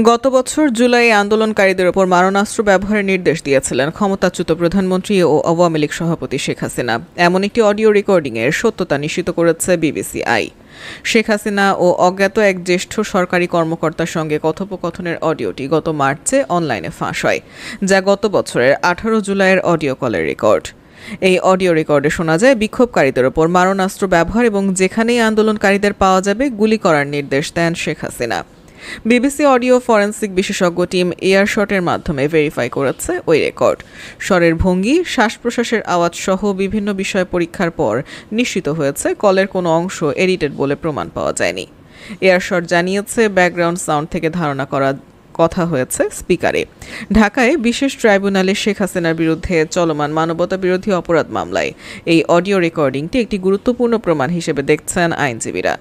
গত বছর জুলাইয়ে আন্দোলনকারীদের ওপর মারণাস্ত্র ব্যবহারের নির্দেশ দিয়েছিলেন ক্ষমতাচ্যুত প্রধানমন্ত্রী ও আওয়ামী লীগ সভাপতি শেখ হাসিনা। এমন একটি অডিও রেকর্ডিংয়ের সত্যতা নিশ্চিত করেছে বিবিসি আই। শেখ হাসিনা ও অজ্ঞাত এক জ্যেষ্ঠ সরকারি কর্মকর্তার সঙ্গে কথোপকথনের অডিওটি গত মার্চে অনলাইনে ফাঁস হয়, যা গত বছরের 18 জুলাইয়ের অডিও কলের রেকর্ড। এই অডিও রেকর্ডে শোনা যায় বিক্ষোভকারীদের ওপর মারণাস্ত্র ব্যবহার এবং যেখানেই আন্দোলনকারীদের পাওয়া যাবে গুলি করার নির্দেশ দেন Sheikh Hasina. BBC audio forensic বিশেষজ্ঞ টিম এয়ারশটের মাধ্যমে ভেরিফাই করেছে ওই রেকর্ড। স্বরের ভঙ্গি, শ্বাস প্রশ্বাসের আওয়াজ সহ বিভিন্ন বিষয় পরীক্ষার পর নিশ্চিত হয়েছে কলের কোনো অংশ এডিটেড বলে প্রমাণ পাওয়া যায়নি। এয়ারশট জানিয়েছে ব্যাকগ্রাউন্ড সাউন্ড থেকে ধারণা করা কথা হয়েছে স্পিকারে। ঢাকায় বিশেষ ট্রাইব্যুনালে শেখ হাসিনার বিরুদ্ধে চলমান মানবতাবিরোধী অপরাধ মামলায় এই অডিও রেকর্ডিংটি একটি গুরুত্বপূর্ণ প্রমাণ হিসেবে দেখছেন আইনজীবীরা।